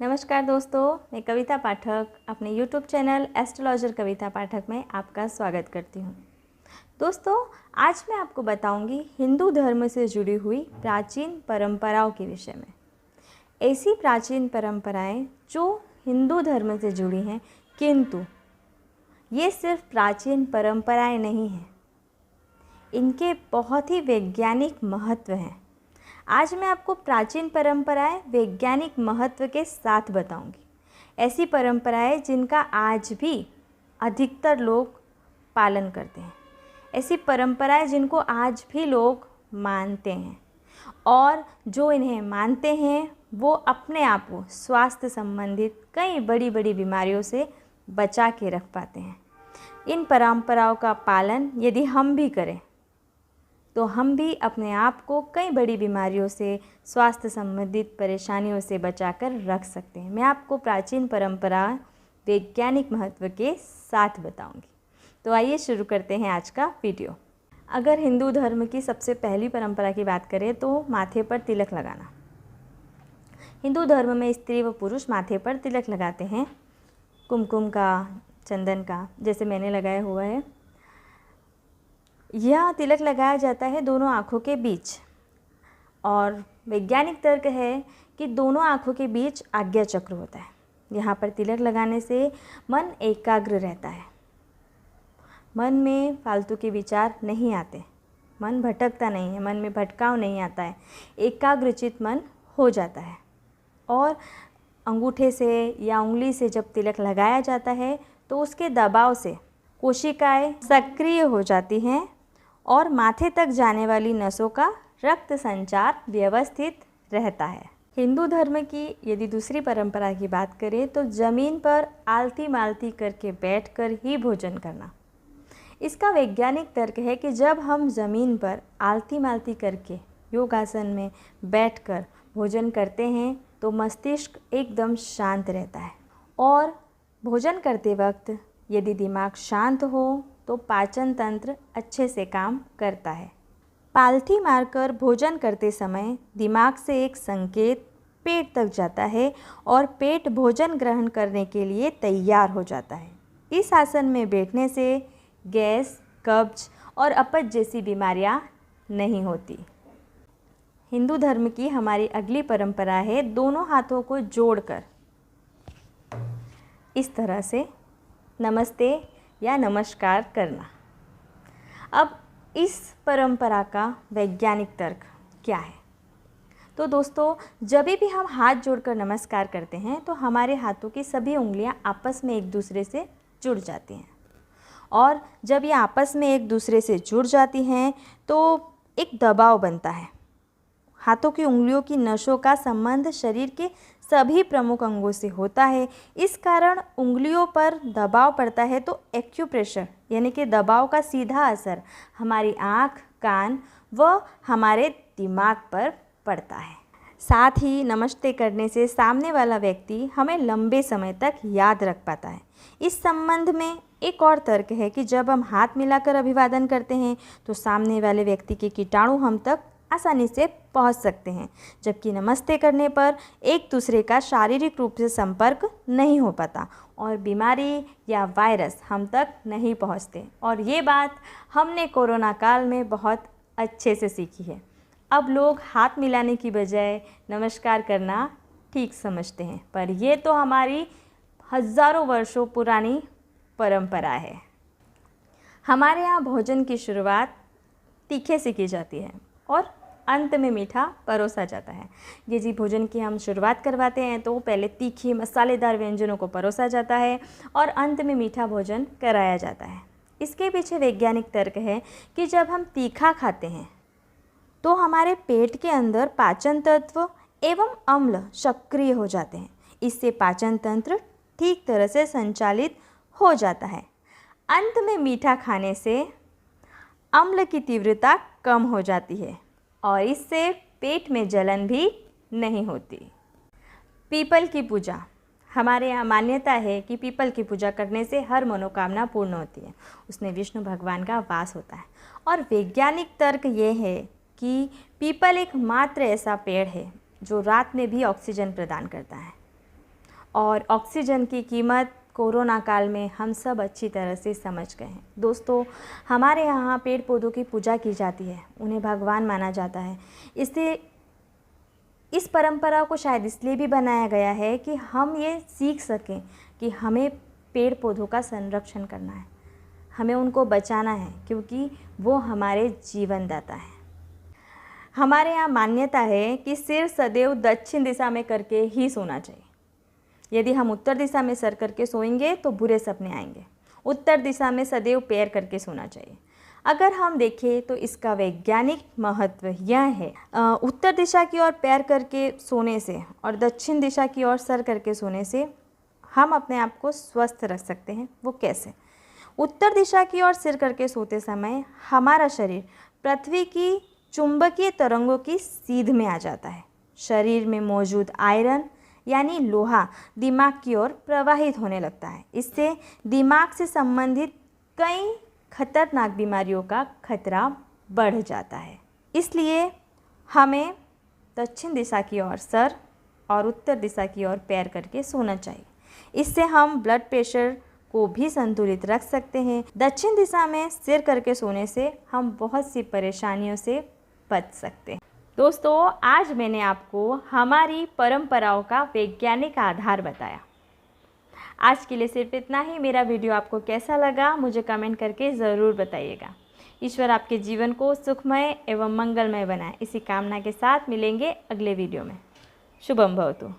नमस्कार दोस्तों, मैं कविता पाठक अपने YouTube चैनल एस्ट्रोलॉजर कविता पाठक में आपका स्वागत करती हूँ। दोस्तों, आज मैं आपको बताऊंगी हिंदू धर्म से जुड़ी हुई प्राचीन परंपराओं के विषय में। ऐसी प्राचीन परंपराएं जो हिंदू धर्म से जुड़ी हैं, किंतु ये सिर्फ प्राचीन परंपराएं नहीं हैं, इनके बहुत ही वैज्ञानिक महत्व हैं। आज मैं आपको प्राचीन परंपराएं वैज्ञानिक महत्व के साथ बताऊंगी। ऐसी परंपराएं जिनका आज भी अधिकतर लोग पालन करते हैं, ऐसी परंपराएं जिनको आज भी लोग मानते हैं और जो इन्हें मानते हैं वो अपने आप को स्वास्थ्य संबंधित कई बड़ी बड़ी बीमारियों से बचा के रख पाते हैं। इन परंपराओं का पालन यदि हम भी करें तो हम भी अपने आप को कई बड़ी बीमारियों से, स्वास्थ्य संबंधित परेशानियों से बचाकर रख सकते हैं। मैं आपको प्राचीन परंपरा वैज्ञानिक महत्व के साथ बताऊंगी। तो आइए शुरू करते हैं आज का वीडियो। अगर हिंदू धर्म की सबसे पहली परंपरा की बात करें तो माथे पर तिलक लगाना। हिंदू धर्म में स्त्री व पुरुष माथे पर तिलक लगाते हैं, कुमकुम का, चंदन का, जैसे मैंने लगाया हुआ है। यह तिलक लगाया जाता है दोनों आँखों के बीच और वैज्ञानिक तर्क है कि दोनों आँखों के बीच आज्ञा चक्र होता है। यहाँ पर तिलक लगाने से मन एकाग्र रहता है, मन में फालतू के विचार नहीं आते, मन भटकता नहीं है, मन में भटकाव नहीं आता है, एकाग्रचित मन हो जाता है। और अंगूठे से या उंगली से जब तिलक लगाया जाता है तो उसके दबाव से कोशिकाएं सक्रिय हो जाती हैं और माथे तक जाने वाली नसों का रक्त संचार व्यवस्थित रहता है। हिंदू धर्म की यदि दूसरी परंपरा की बात करें तो ज़मीन पर आलती मालती करके बैठकर ही भोजन करना। इसका वैज्ञानिक तर्क है कि जब हम ज़मीन पर आलती मालती करके योगासन में बैठकर भोजन करते हैं तो मस्तिष्क एकदम शांत रहता है और भोजन करते वक्त यदि दिमाग शांत हो तो पाचन तंत्र अच्छे से काम करता है। पालथी मारकर भोजन करते समय दिमाग से एक संकेत पेट तक जाता है और पेट भोजन ग्रहण करने के लिए तैयार हो जाता है। इस आसन में बैठने से गैस, कब्ज और अपच जैसी बीमारियां नहीं होती। हिंदू धर्म की हमारी अगली परंपरा है दोनों हाथों को जोड़कर इस तरह से नमस्ते या नमस्कार करना। अब इस परंपरा का वैज्ञानिक तर्क क्या है? तो दोस्तों, जब भी हम हाथ जोड़कर नमस्कार करते हैं तो हमारे हाथों की सभी उंगलियां आपस में एक दूसरे से जुड़ जाती हैं और जब ये आपस में एक दूसरे से जुड़ जाती हैं तो एक दबाव बनता है। हाथों की उंगलियों की नसों का संबंध शरीर के सभी प्रमुख अंगों से होता है। इस कारण उंगलियों पर दबाव पड़ता है तो एक्यूप्रेशर यानी कि दबाव का सीधा असर हमारी आँख, कान व हमारे दिमाग पर पड़ता है। साथ ही नमस्ते करने से सामने वाला व्यक्ति हमें लंबे समय तक याद रख पाता है। इस संबंध में एक और तर्क है कि जब हम हाथ मिलाकर अभिवादन करते हैं तो सामने वाले व्यक्ति के कीटाणु हम तक आसानी से पहुंच सकते हैं, जबकि नमस्ते करने पर एक दूसरे का शारीरिक रूप से संपर्क नहीं हो पाता और बीमारी या वायरस हम तक नहीं पहुंचते। और ये बात हमने कोरोना काल में बहुत अच्छे से सीखी है। अब लोग हाथ मिलाने की बजाय नमस्कार करना ठीक समझते हैं, पर ये तो हमारी हज़ारों वर्षों पुरानी परंपरा है। हमारे यहाँ भोजन की शुरुआत तीखे से की जाती है और अंत में मीठा परोसा जाता है। यदि भोजन की हम शुरुआत करवाते हैं तो पहले तीखे मसालेदार व्यंजनों को परोसा जाता है और अंत में मीठा भोजन कराया जाता है। इसके पीछे वैज्ञानिक तर्क है कि जब हम तीखा खाते हैं तो हमारे पेट के अंदर पाचन तत्व एवं अम्ल सक्रिय हो जाते हैं। इससे पाचन तंत्र ठीक तरह से संचालित हो जाता है। अंत में मीठा खाने से अम्ल की तीव्रता कम हो जाती है और इससे पेट में जलन भी नहीं होती। पीपल की पूजा। हमारे यहाँ मान्यता है कि पीपल की पूजा करने से हर मनोकामना पूर्ण होती है। उसमें विष्णु भगवान का वास होता है और वैज्ञानिक तर्क ये है कि पीपल एकमात्र ऐसा पेड़ है जो रात में भी ऑक्सीजन प्रदान करता है। और ऑक्सीजन की कीमत कोरोना काल में हम सब अच्छी तरह से समझ गए हैं। दोस्तों, हमारे यहाँ पेड़ पौधों की पूजा की जाती है, उन्हें भगवान माना जाता है। इससे इस परंपरा को शायद इसलिए भी बनाया गया है कि हम ये सीख सकें कि हमें पेड़ पौधों का संरक्षण करना है, हमें उनको बचाना है, क्योंकि वो हमारे जीवनदाता हैं। हमारे यहाँ मान्यता है कि सिर सदैव दक्षिण दिशा में करके ही सोना चाहिए। यदि हम उत्तर दिशा में सर करके सोएंगे तो बुरे सपने आएंगे। उत्तर दिशा में सदैव पैर करके सोना चाहिए। अगर हम देखें तो इसका वैज्ञानिक महत्व यह है, उत्तर दिशा की ओर पैर करके सोने से और दक्षिण दिशा की ओर सर करके सोने से हम अपने आप को स्वस्थ रख सकते हैं। वो कैसे? उत्तर दिशा की ओर सिर करके सोते समय हमारा शरीर पृथ्वी की चुंबकीय तरंगों की सीध में आ जाता है। शरीर में मौजूद आयरन यानी लोहा दिमाग की ओर प्रवाहित होने लगता है। इससे दिमाग से संबंधित कई खतरनाक बीमारियों का खतरा बढ़ जाता है। इसलिए हमें दक्षिण दिशा की ओर सर और उत्तर दिशा की ओर पैर करके सोना चाहिए। इससे हम ब्लड प्रेशर को भी संतुलित रख सकते हैं। दक्षिण दिशा में सिर करके सोने से हम बहुत सी परेशानियों से बच सकते हैं। दोस्तों, आज मैंने आपको हमारी परंपराओं का वैज्ञानिक आधार बताया। आज के लिए सिर्फ इतना ही। मेरा वीडियो आपको कैसा लगा मुझे कमेंट करके ज़रूर बताइएगा। ईश्वर आपके जीवन को सुखमय एवं मंगलमय बनाए, इसी कामना के साथ मिलेंगे अगले वीडियो में। शुभम भवतु।